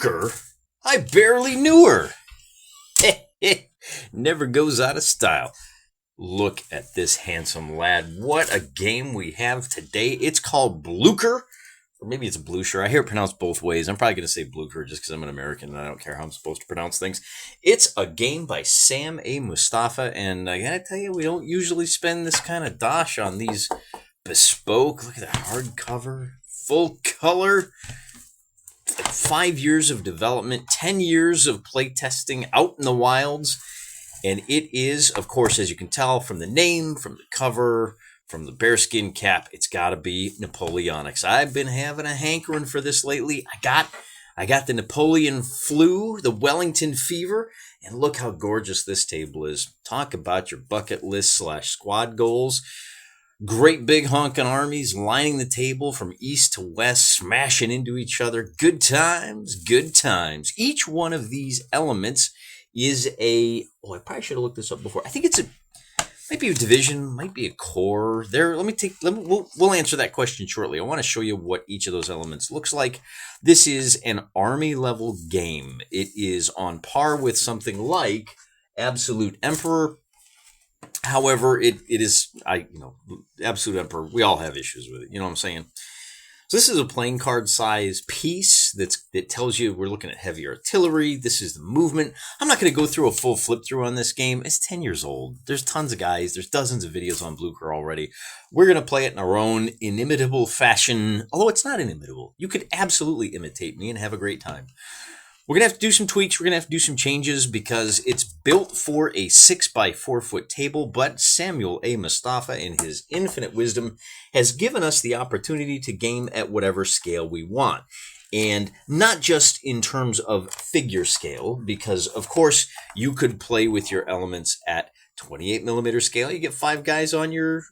Blucher? I barely knew her. Never goes out of style. Look at this handsome lad. What a game we have today. It's called Blucher. Or maybe it's Blucher. I hear it pronounced both ways. I'm probably going to say Blucher just because I'm an American and I don't care how I'm supposed to pronounce things. It's a game by Sam A. Mustafa. And I got to tell you, we don't usually spend this kind of dosh on these bespoke. Look at that hardcover. Full color. 5 years of development. 10 years of playtesting out in the wilds. And it is, of course, as you can tell from the name, from the cover, from the bearskin cap, it's got to be Napoleonics. I've been having a hankering for this lately. I got the Napoleon flu, the Wellington fever, and look how gorgeous this table is. Talk about your bucket list / squad goals. Great big honking armies lining the table from east to west, smashing into each other. Good times, good times. Each one of these elements is I probably should have looked this up before. I think might be a division, might be a corps. We'll answer that question shortly. I want to show you what each of those elements looks like. This is an army level game. It is on par with something like Absolute Emperor. However, it is, Absolute Emperor, we all have issues with it. You know what I'm saying? So this is a playing card size piece that tells you we're looking at heavy artillery. This is the movement. I'm not going to go through a full flip through on this game. It's 10 years old. There's tons of guys. There's dozens of videos on Blucher already. We're going to play it in our own inimitable fashion. Although it's not inimitable. You could absolutely imitate me and have a great time. We're going to have to do some tweaks. We're going to have to do some changes because it's built for a 6x4 foot table, but Samuel A. Mustafa, in his infinite wisdom, has given us the opportunity to game at whatever scale we want. And not just in terms of figure scale, because of course you could play with your elements at 28 millimeter scale. You get 5 guys on your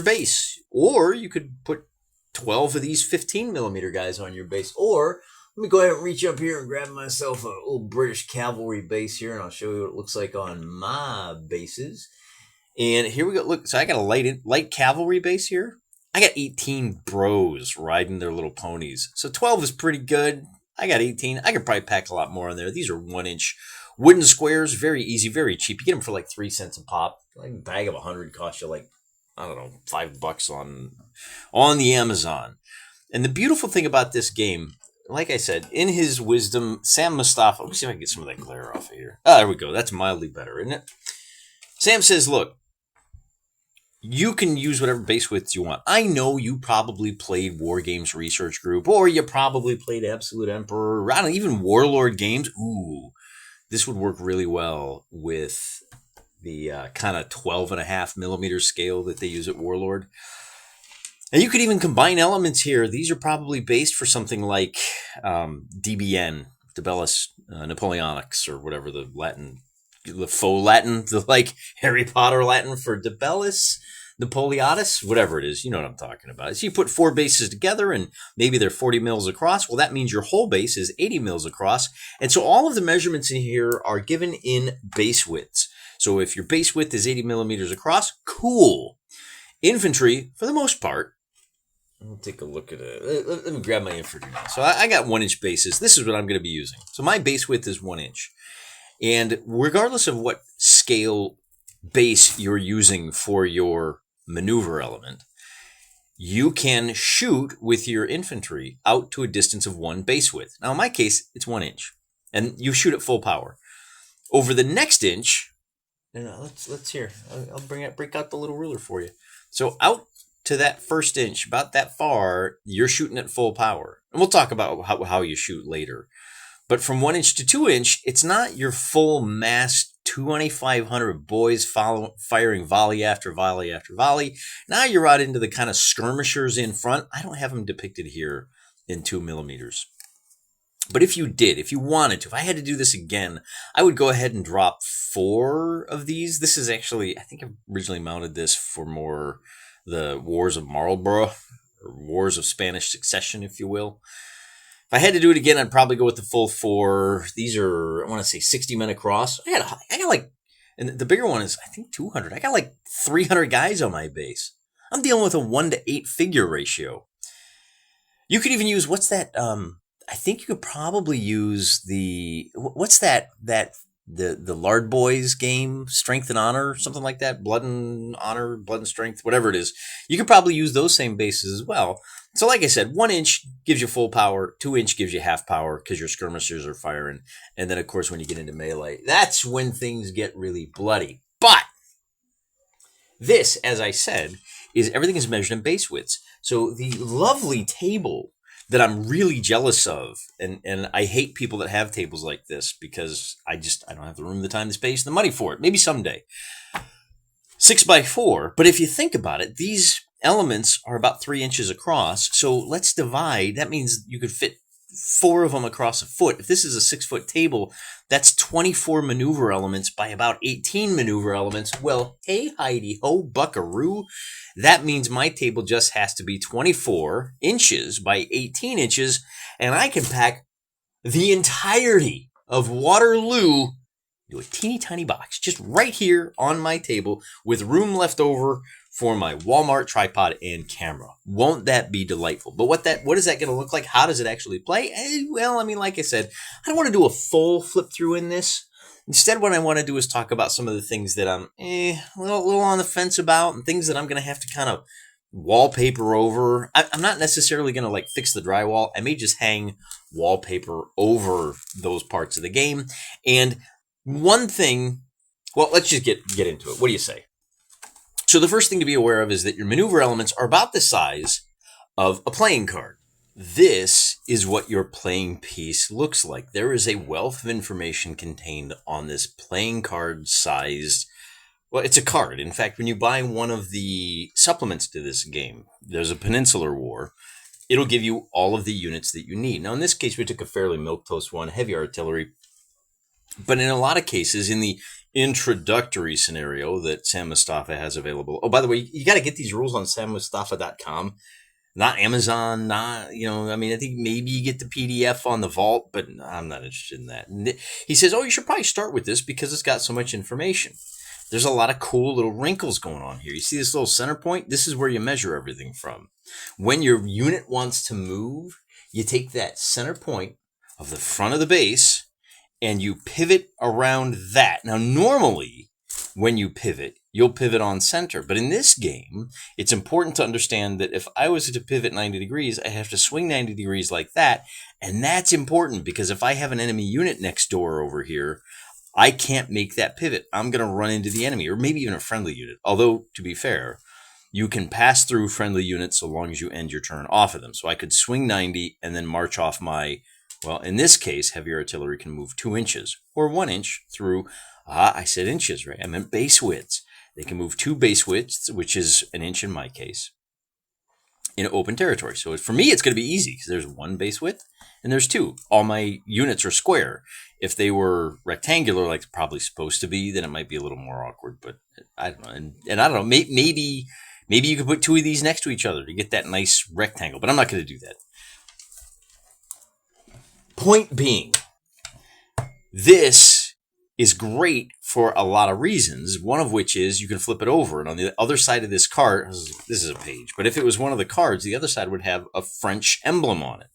base. Or you could put 12 of these 15 millimeter guys on your base. Or let me go ahead and reach up here and grab myself a little British cavalry base here, and I'll show you what it looks like on my bases. And here we go. Look, so I got a light cavalry base here. I got 18 bros riding their little ponies. So 12 is pretty good. I got 18. I could probably pack a lot more in there. These are 1-inch wooden squares. Very easy, very cheap. You get them for like 3 cents a pop. Like a bag of 100 costs you like, I don't know, $5 on the Amazon. And the beautiful thing about this game, like I said, in his wisdom, Sam Mustafa, let me see if I can get some of that glare off of here. Oh, there we go. That's mildly better, isn't it? Sam says, look, you can use whatever base widths you want. I know you probably played Wargames Research Group, or you probably played Absolute Emperor, I don't know, even Warlord games. Ooh, this would work really well with the kind of 12.5 millimeter scale that they use at Warlord. And you could even combine elements here. These are probably based for something like DBN, Debellus Napoleonics, or whatever the faux Latin, the like Harry Potter Latin for Debellus Napoleonis, whatever it is. You know what I'm talking about. So you put 4 bases together and maybe they're 40 mils across. Well, that means your whole base is 80 mils across. And so all of the measurements in here are given in base widths. So if your base width is 80 millimeters across, cool. Infantry, for the most part, we'll take a look at it. Let me grab my infantry now. So I got 1-inch bases. This is what I'm going to be using. So my base width is 1 inch. And regardless of what scale base you're using for your maneuver element, you can shoot with your infantry out to a distance of 1 base width. Now in my case, it's 1 inch. And you shoot at full power. Over the next inch, let's hear. I'll break out the little ruler for you. So out to that first inch, about that far, you're shooting at full power. And we'll talk about how you shoot later. But from 1 inch to 2 inch, it's not your full mass 2,500 boys firing volley after volley after volley. Now you're out into the kind of skirmishers in front. I don't have them depicted here in 2 millimeters. But if you wanted to, if I had to do this again, I would go ahead and drop 4 of these. This is actually, I think I originally mounted this for more the Wars of Marlborough, or Wars of Spanish Succession, if you will. If I had to do it again, I'd probably go with the full 4. These are, I want to say 60 men across. I got like, and the bigger one is, I think 200. I got like 300 guys on my base. I'm dealing with a 1 to 8 figure ratio. You could even use, what's that, I think you could probably use what's the Lard Boys game, Strength and Honor, something like that, Blood and Honor, Blood and Strength, whatever it is. You could probably use those same bases as well. So like I said, 1 inch gives you full power, 2 inch gives you half power because your skirmishers are firing. And then of course when you get into melee, that's when things get really bloody. But this, as I said, is everything is measured in base widths. So the lovely table that I'm really jealous of, and I hate people that have tables like this because I don't have the room, the time, the space, the money for it. Maybe someday. 6x4, but if you think about it, these elements are about 3 inches across. So let's divide. That means you could fit 4 of them across a foot. If this is a 6-foot table, that's 24 maneuver elements by about 18 maneuver elements. Well, hey, Heidi ho, buckaroo. That means my table just has to be 24 inches by 18 inches, and I can pack the entirety of Waterloo into a teeny tiny box, just right here on my table with room left over for my Walmart tripod and camera. Won't that be delightful? But what is that going to look like? How does it actually play? Well, I mean, like I said, I don't want to do a full flip through in this. Instead, what I want to do is talk about some of the things that I'm a little on the fence about, and things that I'm going to have to kind of wallpaper over. I'm not necessarily going to like fix the drywall. I may just hang wallpaper over those parts of the game. And one thing, well, let's just get into it. What do you say? So the first thing to be aware of is that your maneuver elements are about the size of a playing card. This is what your playing piece looks like. There is a wealth of information contained on this playing card sized. Well, it's a card. In fact, when you buy one of the supplements to this game, there's a Peninsular War. It'll give you all of the units that you need. Now, in this case, we took a fairly milquetoast one, heavy artillery. But in a lot of cases, in the introductory scenario that Sam Mustafa has available. Oh, by the way, you got to get these rules on sammustafa.com, not Amazon, I mean, I think maybe you get the PDF on the vault, but I'm not interested in that. And he says, oh, you should probably start with this because it's got so much information. There's a lot of cool little wrinkles going on here. You see this little center point? This is where you measure everything from. When your unit wants to move, you take that center point of the front of the base and you pivot around that. Now, normally, when you pivot, you'll pivot on center. But in this game, it's important to understand that if I was to pivot 90 degrees, I have to swing 90 degrees like that. And that's important because if I have an enemy unit next door over here, I can't make that pivot. I'm going to run into the enemy, or maybe even a friendly unit. Although, to be fair, you can pass through friendly units so long as you end your turn off of them. So I could swing 90 and then march off my... Well, in this case, heavy artillery can move 2 inches or 1 inch through, I said inches, right? I meant base widths. They can move 2 base widths, which is 1 inch in my case, in open territory. So for me, it's going to be easy because there's 1 base width and there's 2. All my units are square. If they were rectangular, like they're probably supposed to be, then it might be a little more awkward. But I don't know. And I don't know, maybe you could put 2 of these next to each other to get that nice rectangle, but I'm not going to do that. Point being, this is great for a lot of reasons, one of which is you can flip it over. And on the other side of this card, this is a page, but if it was one of the cards, the other side would have a French emblem on it.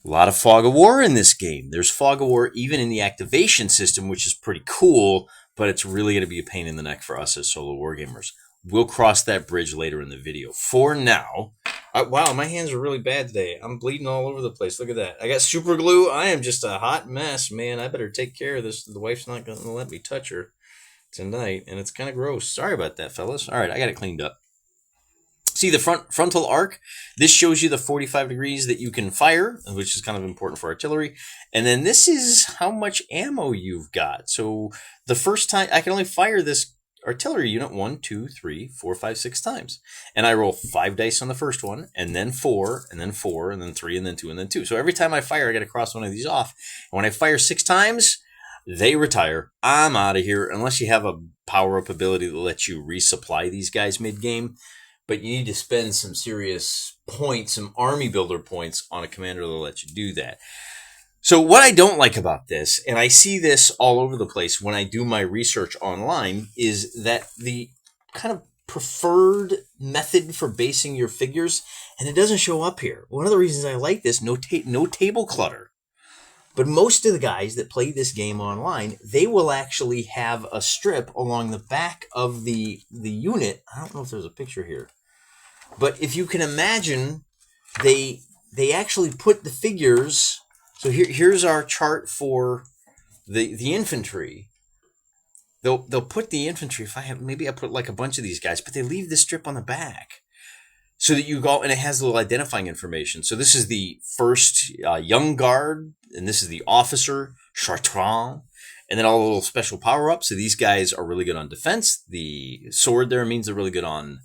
A lot of fog of war in this game. There's fog of war even in the activation system, which is pretty cool, but it's really going to be a pain in the neck for us as solo wargamers. We'll cross that bridge later in the video. For now, wow, my hands are really bad today. I'm bleeding all over the place. Look at that. I got super glue. I am just a hot mess, man. I better take care of this. The wife's not going to let me touch her tonight, and it's kind of gross. Sorry about that, fellas. All right, I got it cleaned up. See the frontal arc? This shows you the 45 degrees that you can fire, which is kind of important for artillery. And then this is how much ammo you've got. So the first time, I can only fire this artillery unit 1, 2, 3, 4, 5, 6 times. And I roll 5 dice on the first one, and then 4, and then 4, and then 3, and then 2, and then 2. So every time I fire, I got to cross one of these off. And when I fire 6 times, they retire. I'm out of here, unless you have a power-up ability that lets you resupply these guys mid-game. But you need to spend some serious points, some army builder points on a commander that'll let you do that. So what I don't like about this, and I see this all over the place when I do my research online, is that the kind of preferred method for basing your figures, and it doesn't show up here. One of the reasons I like this, no table clutter. But most of the guys that play this game online, they will actually have a strip along the back of the unit. I don't know if there's a picture here. But if you can imagine, they actually put the figures. So here's our chart for the infantry. They'll put the infantry. If I have, maybe I put like a bunch of these guys, but they leave the strip on the back so that you go, and it has little identifying information. So this is the first young guard, and this is the officer Chartrand, and then all the little special power ups. So these guys are really good on defense. The sword there means they're really good on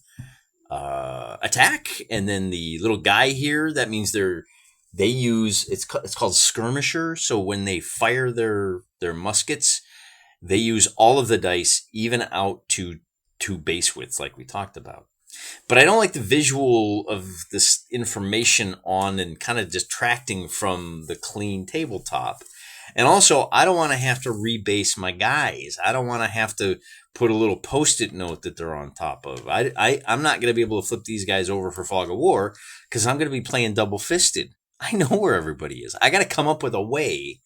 attack, and then the little guy here, that means they use it's called skirmisher. So when they fire their muskets, they use all of the dice, even out to base widths, like we talked about. But I don't like the visual of this information on and kind of distracting from the clean tabletop. And also, I don't want to have to rebase my guys. I don't want to have to put a little post-it note that they're on top of. I'm not going to be able to flip these guys over for Fog of War because I'm going to be playing double-fisted. I know where everybody is. I got to come up with a way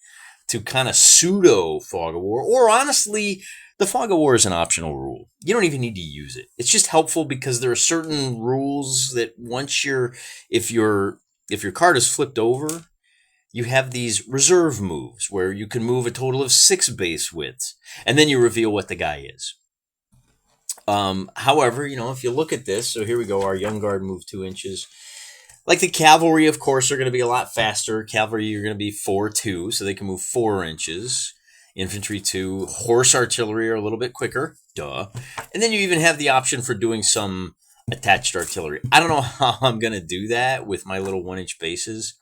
to kind of pseudo Fog of War, or honestly, the Fog of War is an optional rule. You don't even need to use it. It's just helpful because there are certain rules that if your card is flipped over, you have these reserve moves where you can move a total of 6 base widths, and then you reveal what the guy is. However, if you look at this, so here we go, our young guard moved 2 inches. Like the cavalry, of course, are going to be a lot faster. Cavalry are going to be 4-2, so they can move 4 inches. Infantry 2. Horse artillery are a little bit quicker. Duh. And then you even have the option for doing some attached artillery. I don't know how I'm going to do that with my little 1-inch bases.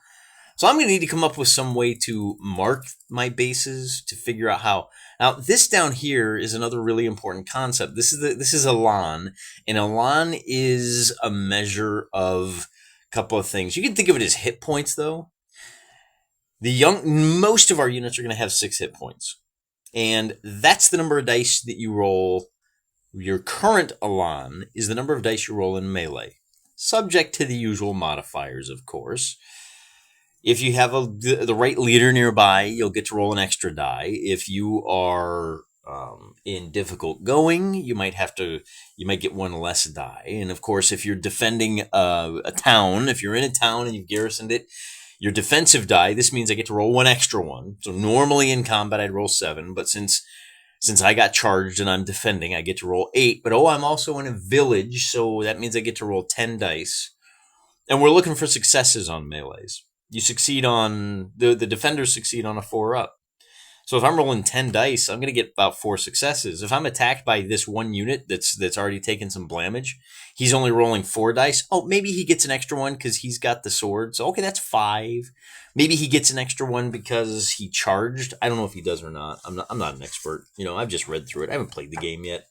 So I'm going to need to come up with some way to mark my bases to figure out how. Now, this down here is another really important concept. This is elan, and elan is a measure of a couple of things. You can think of it as hit points, though. Most of our units are going to have 6 hit points, and that's the number of dice that you roll. Your current elan is the number of dice you roll in melee, subject to the usual modifiers, of course. If you have the right leader nearby, you'll get to roll an extra die. If you are in difficult going, you might get 1 less die. And of course, if you're defending a town, if you're in a town and you've garrisoned it, your defensive die, this means I get to roll 1 extra one. So normally in combat, I'd roll 7, but since I got charged and I'm defending, I get to roll 8. But I'm also in a village, so that means I get to roll 10 dice. And we're looking for successes on melees. You succeed on, the defenders succeed on a 4-up. So if I'm rolling 10 dice, I'm going to get about 4 successes. If I'm attacked by this one unit that's already taken some blamage, he's only rolling 4 dice. Oh, maybe he gets an extra one because he's got the sword. So, okay, that's 5. Maybe he gets an extra one because he charged. I don't know if he does or not. I'm not an expert. I've just read through it. I haven't played the game yet.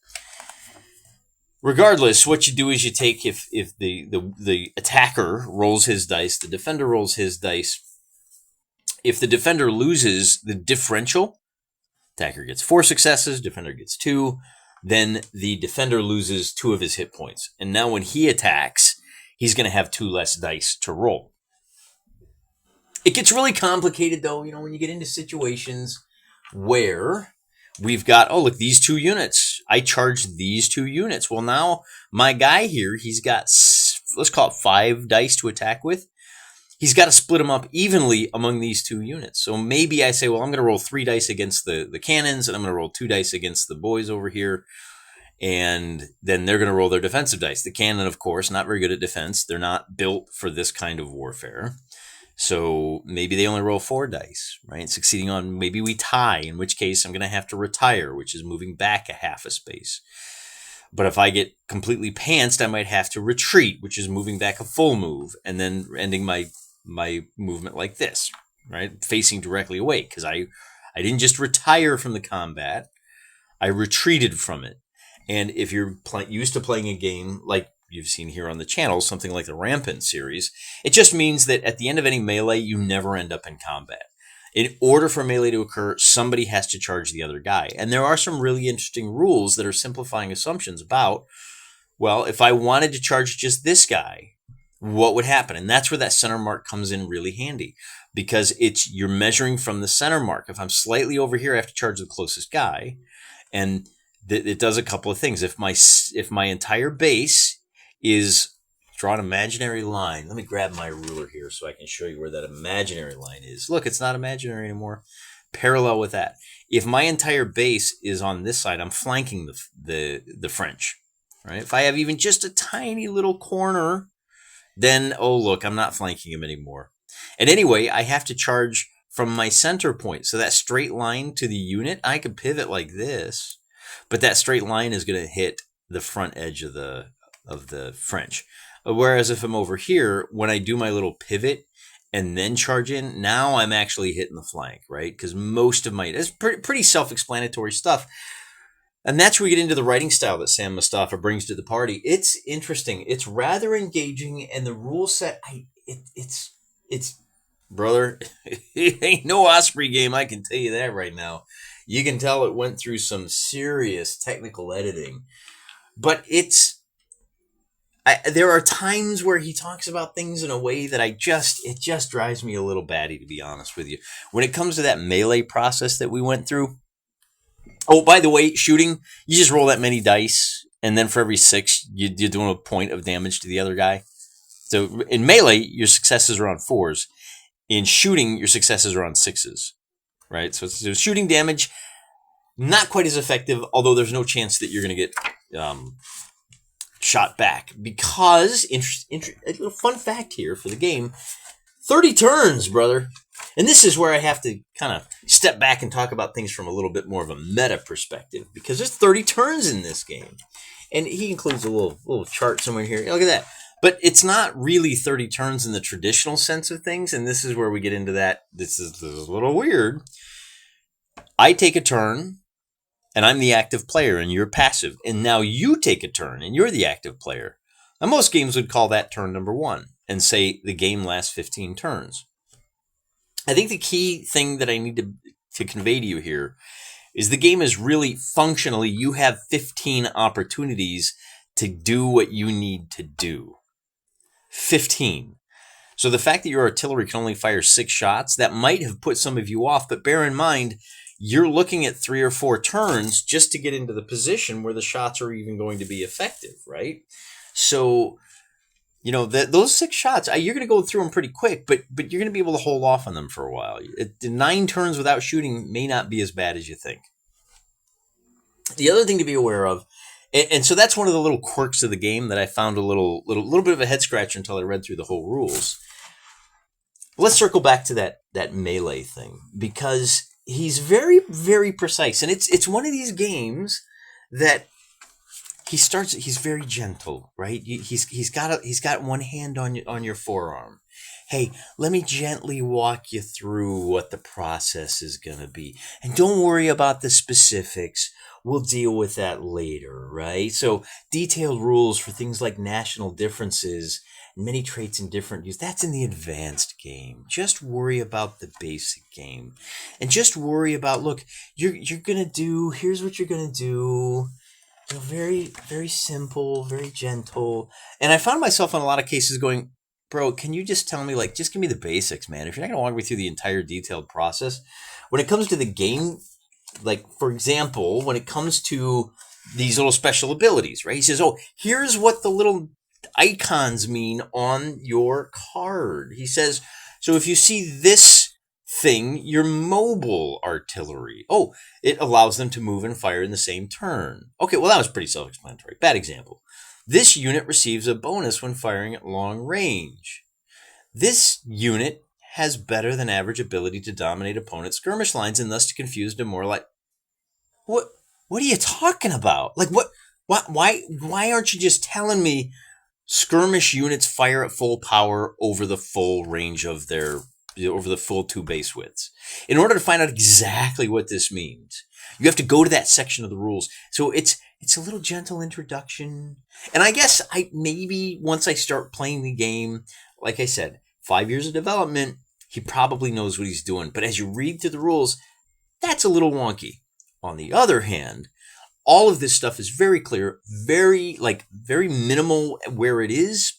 Regardless, what you do is you take, if the attacker rolls his dice, the defender rolls his dice. If the defender loses the differential, attacker gets 4 successes, defender gets 2, then the defender loses 2 of his hit points. And now when he attacks, he's going to have 2 less dice to roll. It gets really complicated, though, when you get into situations where we've got, look, these 2 units. I charged these 2 units. Well, now my guy here, he's got, let's call it 5 dice to attack with. He's got to split them up evenly among these 2 units. So maybe I say, well, I'm going to roll 3 dice against the cannons, and I'm going to roll 2 dice against the boys over here. And then they're going to roll their defensive dice. The cannon, of course, not very good at defense. They're not built for this kind of warfare. So maybe they only roll 4 dice, right? Succeeding on, maybe we tie, in which case I'm going to have to retire, which is moving back a half a space. But if I get completely pantsed, I might have to retreat, which is moving back a full move, and then ending my movement like this, right? Facing directly away, because I didn't just retire from the combat, I retreated from it. And if you're used to playing a game like you've seen here on the channel, something like the Rampant series, it just means that at the end of any melee, you never end up in combat. In order for melee to occur, somebody has to charge the other guy. And there are some really interesting rules that are simplifying assumptions about Well, if I wanted to charge just this guy, what would happen? And that's where that center mark comes in really handy, because you're measuring from the center mark. If I'm slightly over here, I have to charge the closest guy, and it does a couple of things. If my entire base is, draw an imaginary line. Let me grab my ruler here so I can show you where that imaginary line is. Look, it's not imaginary anymore. Parallel with that, if my entire base is on this side, I'm flanking the French. Right? If I have even just a tiny little corner, then, oh, look, I'm not flanking him anymore. And anyway, I have to charge from my center point. So that straight line to the unit, I could pivot like this, but that straight line is going to hit the front edge of the French. Whereas if I'm over here, when I do my little pivot and then charge in, now I'm actually hitting the flank, right? Because most of it's pretty self-explanatory stuff. And that's where we get into the writing style that Sam Mustafa brings to the party. It's interesting. It's rather engaging, and the rule set, it's brother, it ain't no Osprey game, I can tell you that right now. You can tell it went through some serious technical editing. But there are times where he talks about things in a way that it just drives me a little batty, to be honest with you. When it comes to that melee process that we went through, oh, by the way, shooting, you just roll that many dice, and then for every 6, you're doing a point of damage to the other guy. So in melee, your successes are on 4s. In shooting, your successes are on 6s, right? So shooting damage, not quite as effective, although there's no chance that you're going to get shot back. Because, a little fun fact here for the game, 30 turns, brother. And this is where I have to kind of step back and talk about things from a little bit more of a meta perspective, because there's 30 turns in this game. And he includes a little chart somewhere here. Look at that. But it's not really 30 turns in the traditional sense of things, and this is where we get into that. This is a little weird. I take a turn, and I'm the active player, and you're passive. And now you take a turn, and you're the active player. Now, most games would call that turn number 1 and say the game lasts 15 turns. I think the key thing that I need to convey to you here is the game is really functionally, you have 15 opportunities to do what you need to do. 15. So the fact that your artillery can only fire 6 shots, that might have put some of you off, but bear in mind, you're looking at 3 or 4 turns just to get into the position where the shots are even going to be effective, right? So, those 6 shots, you're going to go through them pretty quick, but you're going to be able to hold off on them for a while. 9 turns without shooting may not be as bad as you think. The other thing to be aware of, and so that's one of the little quirks of the game that I found a little bit of a head scratcher until I read through the whole rules. Let's circle back to that melee thing, because he's very, very precise. And it's one of these games that he's very gentle, right? He's got one hand on your forearm. Hey, let me gently walk you through what the process is going to be. And don't worry about the specifics. We'll deal with that later, right? So detailed rules for things like national differences, many traits in different use, that's in the advanced game. Just worry about the basic game. And just worry about, look, you're going to do, here's what you're going to do. Very, very simple, very gentle. And I found myself in a lot of cases going, bro, can you just tell me, just give me the basics, man. If you're not going to walk me through the entire detailed process. When it comes to the game, for example, when it comes to these little special abilities, right? He says, oh, here's what the little icons mean on your card. He says, so if you see this thing, your mobile artillery. Oh, it allows them to move and fire in the same turn. Okay, well, that was pretty self-explanatory. Bad example. This unit receives a bonus when firing at long range. This unit has better than average ability to dominate opponent's skirmish lines and thus to confuse, demoralize. What are you talking about? Why aren't you just telling me skirmish units fire at full power over the full range of over the full 2 base widths? In order to find out exactly what this means, you have to go to that section of the rules. So it's a little gentle introduction. And I guess maybe once I start playing the game, like I said, 5 years of development, he probably knows what he's doing. But as you read through the rules, that's a little wonky. On the other hand, all of this stuff is very clear, very minimal where it is,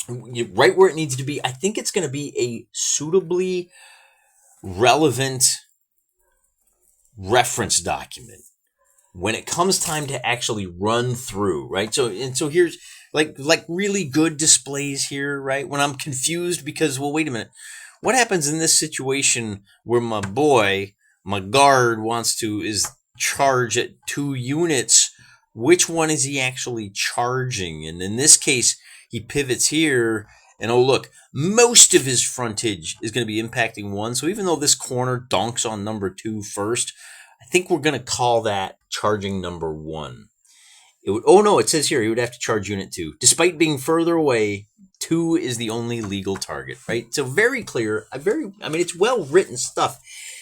right where it needs to be. I think it's going to be a suitably relevant reference document when it comes time to actually run through, right? So here's like really good displays here, right? When I'm confused because, well, wait a minute, what happens in this situation where my guard is charge at 2 units? Which one is he actually charging? And in this case, he pivots here, and oh look, most of his frontage is going to be impacting 1. So even though this corner donks on number 2 first, I think we're going to call that charging number 1. It says here he would have to charge unit 2. Despite being further away, 2 is the only legal target, right? So very clear. It's well-written stuff.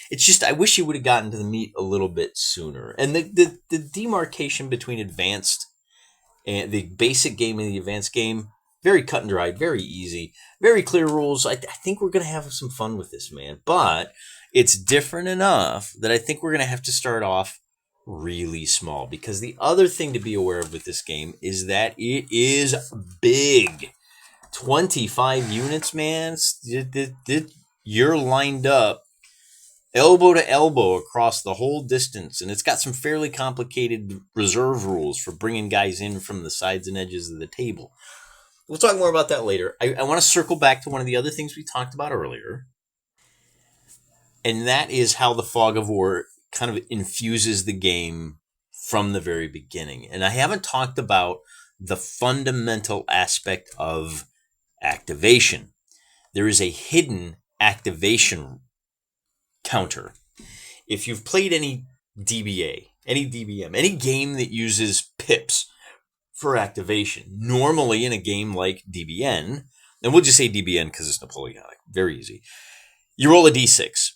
It's just, I wish you would have gotten to the meat a little bit sooner. And the demarcation between advanced and the basic game and the advanced game, very cut and dried, very easy, very clear rules. I think we're going to have some fun with this, man. But it's different enough that I think we're going to have to start off really small, because the other thing to be aware of with this game is that it is big. 25 units, man. You're lined up elbow to elbow across the whole distance, and it's got some fairly complicated reserve rules for bringing guys in from the sides and edges of the table. We'll talk more about that later. I want to circle back to one of the other things we talked about earlier, and that is how the Fog of War kind of infuses the game from the very beginning. And I haven't talked about the fundamental aspect of activation. There is a hidden activation counter. If you've played any DBA, any DBM, any game that uses pips for activation, normally in a game like DBN, and we'll just say DBN because it's Napoleonic, very easy, you roll a d6.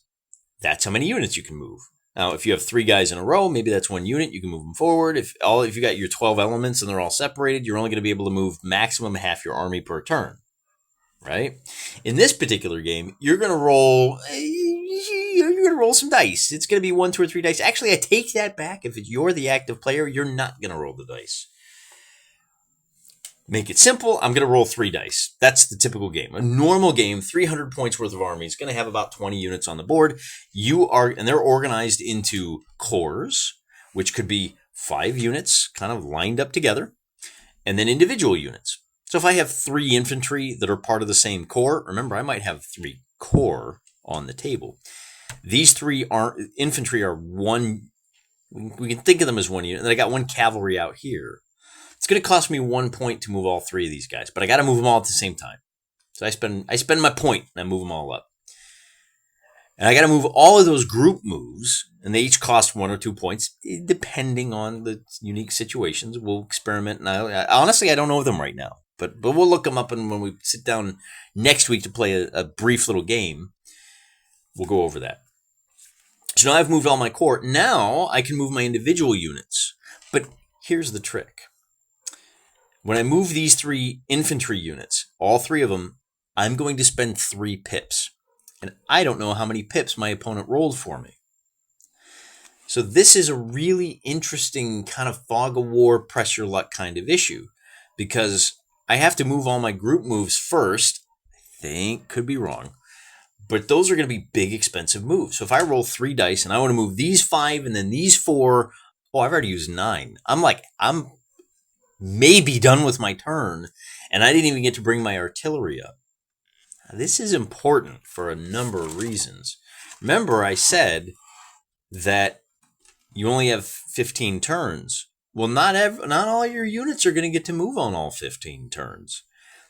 That's how many units you can move. Now, if you have 3 guys in a row, maybe that's 1 unit. You can move them forward. If you got your 12 elements and they're all separated, you're only going to be able to move maximum half your army per turn, right? In this particular game, you're going to roll some dice. It's going to be 1, 2, or 3 dice. Actually, I take that back. If you're the active player, you're not going to roll the dice. Make it simple, I'm going to roll 3 dice. That's the typical game. A normal game, 300 points worth of army is going to have about 20 units on the board. And they're organized into cores, which could be 5 units kind of lined up together, and then individual units. So if I have 3 infantry that are part of the same corps, remember, I might have 3 corps on the table. These 3 infantry are 1, we can think of them as 1 unit, and then I got 1 cavalry out here. It's going to cost me 1 point to move all 3 of these guys, but I got to move them all at the same time. So I spend my point and I move them all up. And I got to move all of those group moves, and they each cost 1 or 2 points, depending on the unique situations. We'll experiment. And honestly, I don't know them right now, but we'll look them up, and when we sit down next week to play a brief little game, we'll go over that. So now I've moved all my corps. Now I can move my individual units. But here's the trick. When I move these 3 infantry units, all 3 of them, I'm going to spend 3 pips. And I don't know how many pips my opponent rolled for me. So this is a really interesting kind of fog of war, press your luck kind of issue. Because I have to move all my group moves first. I think, could be wrong. But those are going to be big, expensive moves. So if I roll 3 dice and I want to move these 5 and then these 4, I've already used 9. I'm maybe done with my turn, and I didn't even get to bring my artillery up. Now, this is important for a number of reasons. Remember, I said that you only have 15 turns. Well, not all your units are going to get to move on all 15 turns.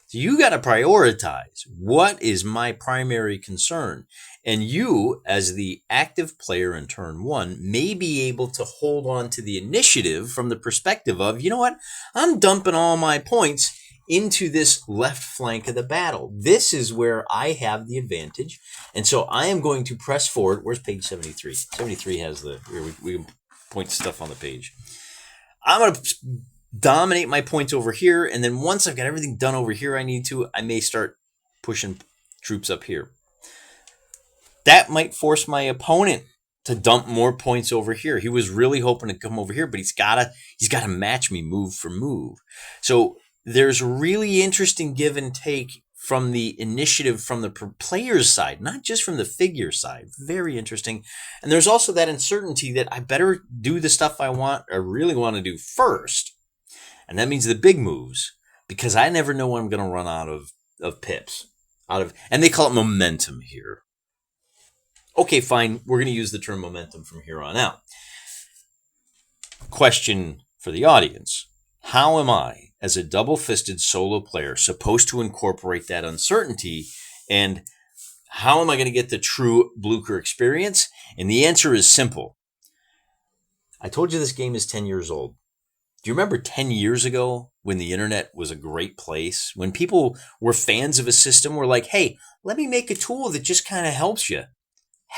So you got to prioritize. What is my primary concern? And you, as the active player in turn 1, may be able to hold on to the initiative from the perspective of, you know what? I'm dumping all my points into this left flank of the battle. This is where I have the advantage. And so I am going to press forward. Where's page 73? 73 has we can point stuff on the page. I'm going to dominate my points over here. And then once I've got everything done over here I may start pushing troops up here. That might force my opponent to dump more points over here. He was really hoping to come over here, but he's gotta match me move for move. So there's really interesting give and take from the initiative from the player's side, not just from the figure side. Very interesting. And there's also that uncertainty that I better do the stuff I really want to do first. And that means the big moves, because I never know when I'm going to run out of pips. And they call it momentum here. Okay, fine. We're going to use the term momentum from here on out. Question for the audience. How am I, as a double-fisted solo player, supposed to incorporate that uncertainty? And how am I going to get the true Blucher experience? And the answer is simple. I told you this game is 10 years old. Do you remember 10 years ago when the internet was a great place? When people were fans of a system, were like, hey, let me make a tool that just kind of helps you.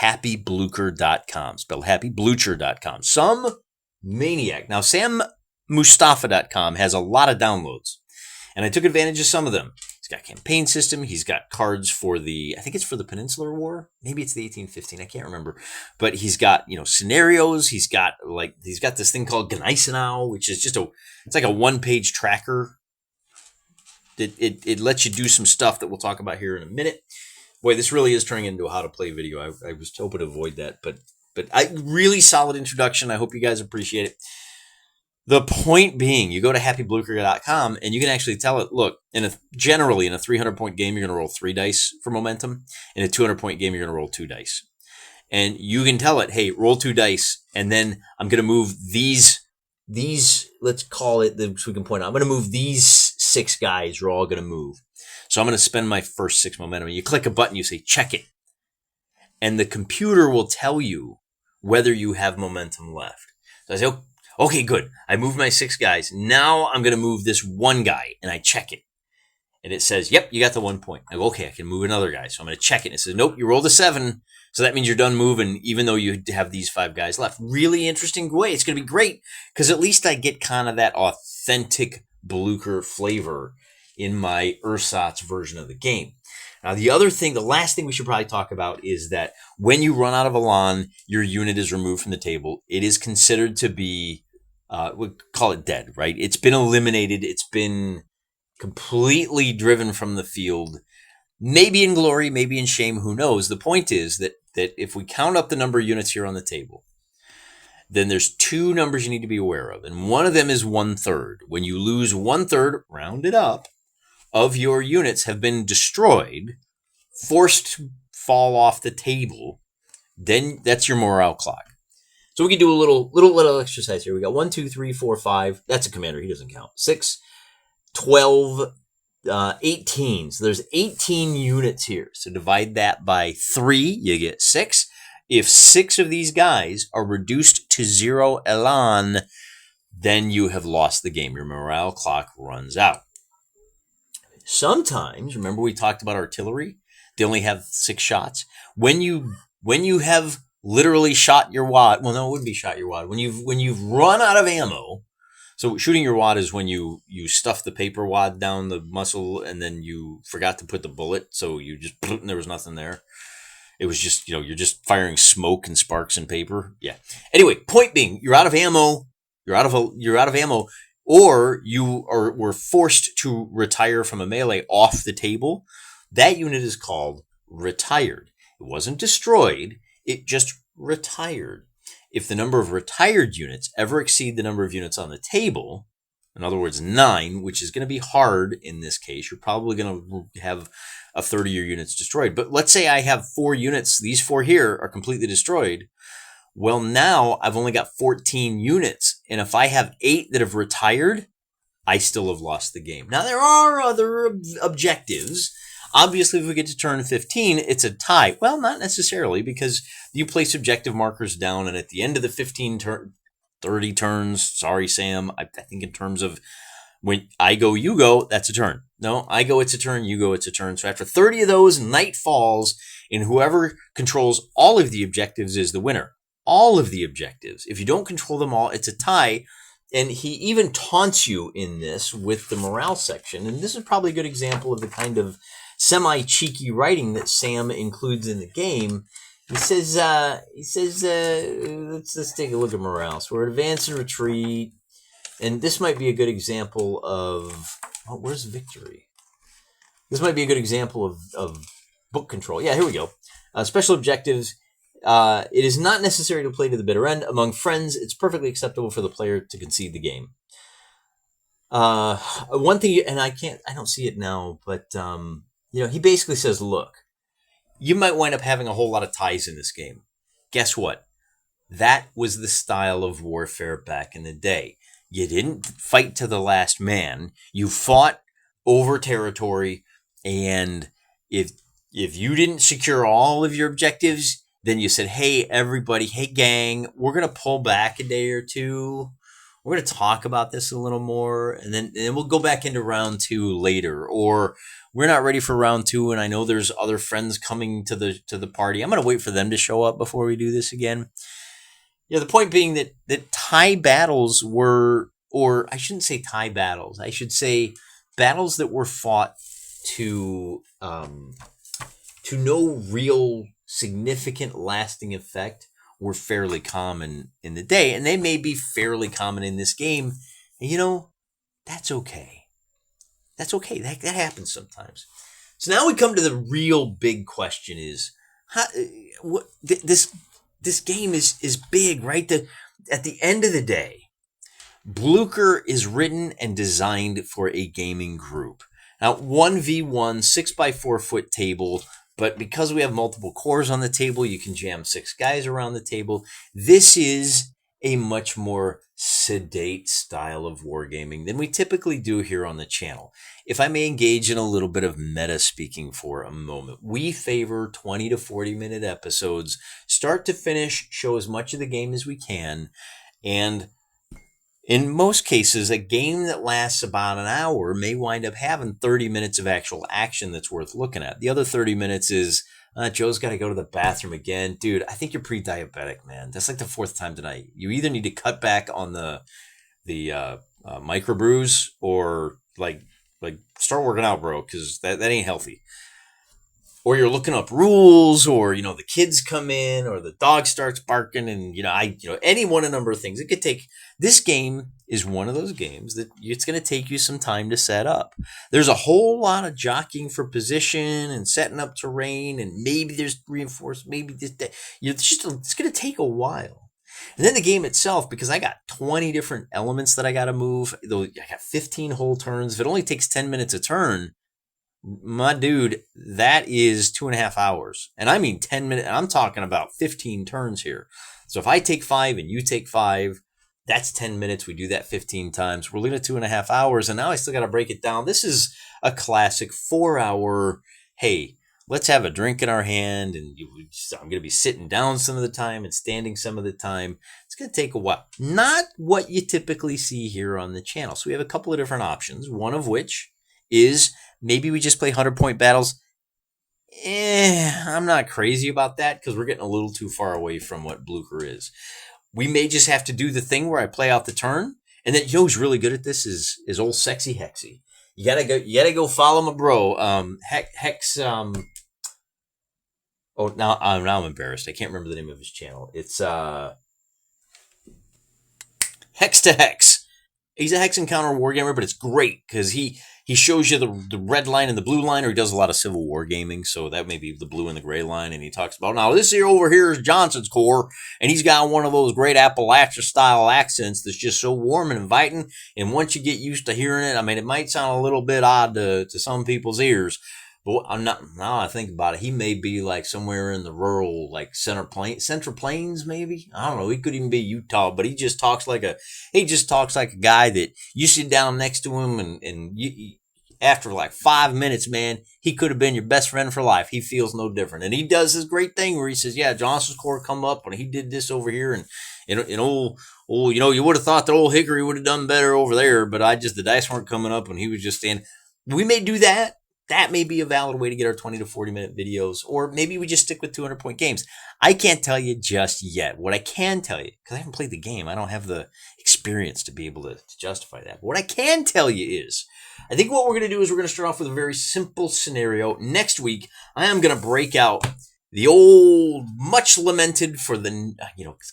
HappyBlucher.com, spelled HappyBlucher.com. Some maniac. Now, SamMustafa.com has a lot of downloads, and I took advantage of some of them. He's got a campaign system. He's got cards for I think it's for the Peninsular War. Maybe it's the 1815. I can't remember. But he's got, scenarios. He's got this thing called Gneisenau, which is it's like a one-page tracker. It lets you do some stuff that we'll talk about here in a minute. Boy, this really is turning into a how to play video. I was hoping to avoid that, but really solid introduction. I hope you guys appreciate it. The point being, you go to happyblucher.com and you can actually tell it, look, generally in a 300-point game, you're going to roll 3 dice for momentum. In a 200-point game, you're going to roll 2 dice. And you can tell it, hey, roll 2 dice, and then I'm going to move these, let's call it, so we can point out, I'm going to move these 6 guys are all going to move. So I'm going to spend my first 6 momentum. And you click a button, you say, check it. And the computer will tell you whether you have momentum left. So I say, okay, good. I moved my 6 guys. Now I'm going to move this 1 guy, and I check it. And it says, yep, you got the 1 point. I go, okay, I can move another guy. So I'm going to check it. And it says, nope, you rolled a 7. So that means you're done moving, even though you have these 5 guys left. Really interesting way. It's going to be great, because at least I get kind of that authentic Blucher flavor in my ersatz version of the game. Now, the last thing we should probably talk about is that when you run out of Elan, your unit is removed from the table. It is considered to be, we call it dead, right? It's been eliminated. It's been completely driven from the field. Maybe in glory, maybe in shame, who knows? The point is that if we count up the number of units here on the table, then there's 2 numbers you need to be aware of. And one of them is 1/3. When you lose 1/3, round it up, of your units have been destroyed, forced to fall off the table, then that's your morale clock. So we can do a little exercise here. We got 1, 2, 3, 4, 5. That's a commander. He doesn't count. 6, 12, 18. So there's 18 units here. So divide that by 3, you get 6. If 6 of these guys are reduced to 0 Elan, then you have lost the game. Your morale clock runs out. Sometimes, remember we talked about artillery? They only have 6 shots. When you have literally shot your wad, well, no, it wouldn't be shot your wad. When you've run out of ammo, so shooting your wad is when you stuff the paper wad down the muscle and then you forgot to put the bullet, so you just, and there was nothing there. It was just, you're just firing smoke and sparks and paper. Yeah. Anyway, point being, you're out of ammo. You're out of ammo. Or you were forced to retire from a melee off the table. That unit is called retired. It wasn't destroyed. It just retired. If the number of retired units ever exceed the number of units on the table, in other words, 9, which is going to be hard in this case, you're probably going to have a third of your units destroyed. But let's say I have 4 units. These 4 here are completely destroyed. Well, now I've only got 14 units. And if I have 8 that have retired, I still have lost the game. Now, there are other objectives. Obviously, if we get to turn 15, it's a tie. Well, not necessarily, because you place objective markers down, and at the end of the 30 turns, sorry, Sam, I think in terms of when I go, you go, that's a turn. No, I go, it's a turn, you go, it's a turn. So after 30 of those, night falls, and whoever controls all of the objectives is the winner. All of the objectives. If you don't control them all, it's a tie. And he even taunts you in this with the morale section. And this is probably a good example of the kind of semi-cheeky writing that Sam includes in the game. Let's take a look at morale. So we're advance and retreat, and this might be a good example of. Oh, where's victory? This might be a good example of book control. Yeah, here we go. Special objectives. It is not necessary to play to the bitter end. Among friends, it's perfectly acceptable for the player to concede the game. One thing, and I don't see it now, but he basically says, look, you might wind up having a whole lot of ties in this game. Guess what? That was the style of warfare back in the day. You didn't fight to the last man. You fought over territory, and if you didn't secure all of your objectives, then you said, hey, everybody, hey, gang, we're going to pull back a day or two. We're going to talk about this a little more, and then we'll go back into round 2 later. Or we're not ready for round 2, and I know there's other friends coming to the party. I'm going to wait for them to show up before we do this again. The point being that tie battles were, or I shouldn't say tie battles. I should say battles that were fought to no real significant lasting effect were fairly common in the day, and they may be fairly common in this game. And that's okay. That's okay. That happens sometimes. So now we come to the real big question: is this game is big, right? At the end of the day, Blucher is written and designed for a gaming group. Now, 1v1, 6x4 foot table. But because we have multiple cores on the table, you can jam 6 guys around the table. This is a much more sedate style of wargaming than we typically do here on the channel. If I may engage in a little bit of meta speaking for a moment, we favor 20 to 40 minute episodes, start to finish, show as much of the game as we can, and in most cases, a game that lasts about an hour may wind up having 30 minutes of actual action that's worth looking at. The other 30 minutes is, Joe's got to go to the bathroom again. Dude, I think you're pre-diabetic, man. That's like the 4th time tonight. You either need to cut back on the microbrews or like start working out, bro, because that ain't healthy. Or you're looking up rules, or the kids come in, or the dog starts barking, and any one of a number of things. It could take. This game is one of those games that it's going to take you some time to set up. There's a whole lot of jockeying for position and setting up terrain, and maybe there's reinforced, maybe this. It's going to take a while. And then the game itself, because I got 20 different elements that I got to move. Though I got 15 whole turns. If it only takes 10 minutes a turn, my dude, that is 2.5 hours. And I mean 10 minutes. I'm talking about 15 turns here. So if I take 5 and you take 5, that's 10 minutes. We do that 15 times. We're looking at 2.5 hours. And now I still got to break it down. This is a classic 4-hour, hey, let's have a drink in our hand. And I'm going to be sitting down some of the time and standing some of the time. It's going to take a while. Not what you typically see here on the channel. So we have a couple of different options. One of which is maybe we just play 100-point battles. I'm not crazy about that because we're getting a little too far away from what Blucher is. We may just have to do the thing where I play out the turn, and that Joe's really good at this is old Sexy Hexy. You gotta go follow my bro. Hex. Oh, now I'm embarrassed. I can't remember the name of his channel. It's Hex to Hex. He's a Hex Encounter wargamer, but it's great because he shows you the red line and the blue line, or he does a lot of Civil War gaming, so that may be the blue and the gray line, and he talks about, now this here over here is Johnson's Corps, and he's got one of those great Appalachia-style accents that's just so warm and inviting, and once you get used to hearing it, I mean, it might sound a little bit odd to some people's ears, but now I think about it, he may be like somewhere in the rural, like Central Plains, maybe? I don't know, he could even be Utah, but he just talks like a guy that you sit down next to him, and you, after like 5 minutes, man, he could have been your best friend for life. He feels no different. And he does this great thing where he says, yeah, Johnson's Corps come up, and he did this over here, and old, you would have thought that old Hickory would have done better over there, but the dice weren't coming up, and he was just standing. We may do that. That may be a valid way to get our 20 to 40 minute videos, or maybe we just stick with 200-point games. I can't tell you just yet. What I can tell you, because I haven't played the game, I don't have the experience to be able to justify that. But what I can tell you is, I think what we're going to do is we're going to start off with a very simple scenario. Next week, I am going to break out The old, much lamented for the,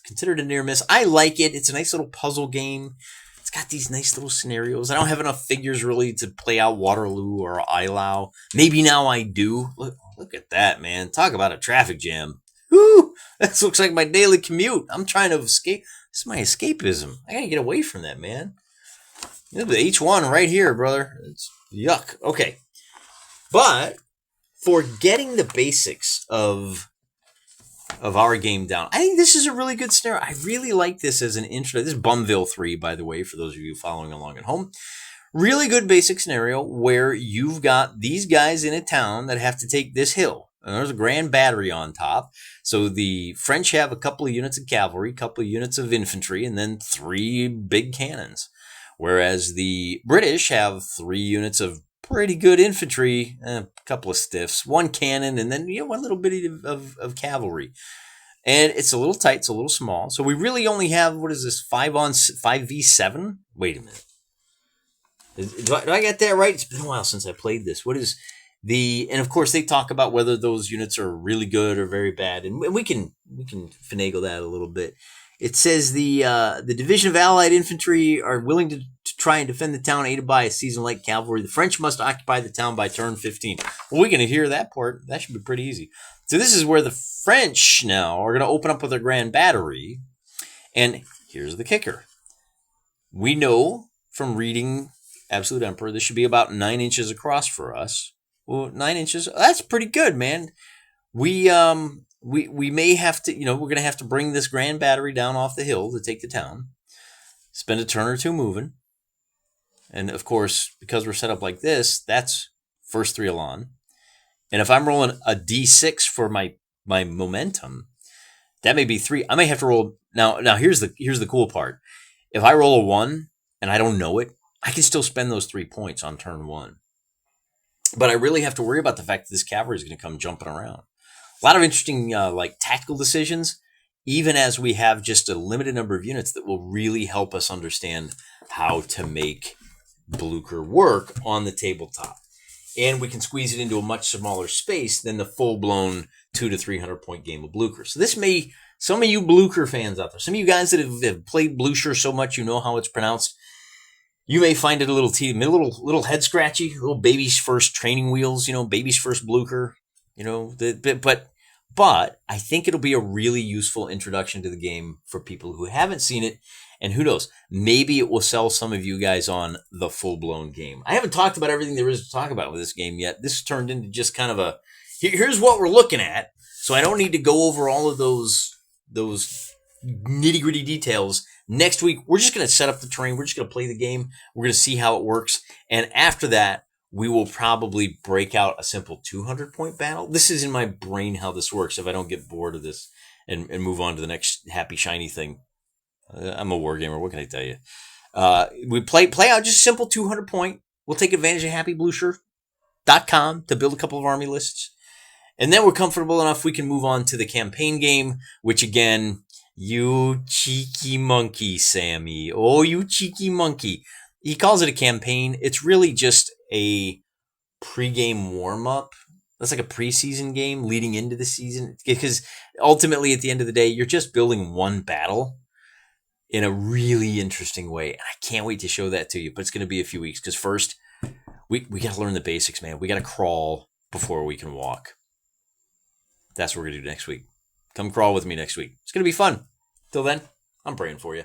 considered a near miss. I like it. It's a nice little puzzle game. It's got these nice little scenarios. I don't have enough figures really to play out Waterloo or Eylau. Maybe now I do. Look at that, man. Talk about a traffic jam. Whew, that looks like my daily commute. I'm trying to escape. This is my escapism. I gotta get away from that, man. The H1 right here, brother. It's yuck. Okay. But for getting the basics of our game down, I think this is a really good scenario. I really like this as an intro. This is Bumville 3, by the way, for those of you following along at home. Really good basic scenario where you've got these guys in a town that have to take this hill. And there's a grand battery on top. So the French have a couple of units of cavalry, a couple of units of infantry, and then 3 big cannons. Whereas the British have 3 units of pretty good infantry, a couple of stiffs, 1 cannon, and then 1 little bit of cavalry. And it's a little tight, it's a little small. So we really only have, what is this, 5v7? Wait a minute. Do I get that right? It's been a while since I played this. What is and of course they talk about whether those units are really good or very bad, and we can finagle that a little bit. It says the division of Allied infantry are willing to try and defend the town aided by a seasoned light cavalry. The French must occupy the town by turn 15. Well, we're going to hear that part. That should be pretty easy. So this is where the French now are going to open up with their grand battery. And here's the kicker. We know from reading Absolute Emperor, this should be about 9 inches across for us. Well, 9 inches, that's pretty good, man. We may have to, we're going to have to bring this grand battery down off the hill to take the town. Spend a turn or 2 moving. And of course, because we're set up like this, that's first 3 elan. And if I'm rolling a d6 for my momentum, that may be 3. I may have to roll. Now here's the cool part. If I roll a 1 and I don't know it, I can still spend those 3 points on turn 1. But I really have to worry about the fact that this cavalry is going to come jumping around. A lot of interesting tactical decisions, even as we have just a limited number of units that will really help us understand how to make Blücher work on the tabletop. And we can squeeze it into a much smaller space than the full-blown 200 to 300 point game of Blücher. So this may, some of you Blücher fans out there, some of you guys that have played Blücher so much you know how it's pronounced, you may find it a little tedious, a little head scratchy, little baby's first training wheels, baby's first Blücher, but I think it'll be a really useful introduction to the game for people who haven't seen it. And who knows, maybe it will sell some of you guys on the full-blown game. I haven't talked about everything there is to talk about with this game yet. This turned into just kind of here's what we're looking at. So I don't need to go over all of those nitty-gritty details. Next week, we're just going to set up the terrain. We're just going to play the game. We're going to see how it works. And after that, we will probably break out a simple 200-point battle. This is in my brain how this works if I don't get bored of this and move on to the next happy, shiny thing. I'm a wargamer. What can I tell you? We play out just simple 200-point. We'll take advantage of happyblucher.com to build a couple of army lists. And then we're comfortable enough we can move on to the campaign game, which again, you cheeky monkey, Sammy. Oh, you cheeky monkey. He calls it a campaign. It's really just a pre-game warm-up. That's like a preseason game leading into the season. Because ultimately, at the end of the day, you're just building one battle in a really interesting way. And I can't wait to show that to you. But it's going to be a few weeks. Because first, we got to learn the basics, man. We got to crawl before we can walk. That's what we're going to do next week. Come crawl with me next week. It's going to be fun. Till then, I'm praying for you.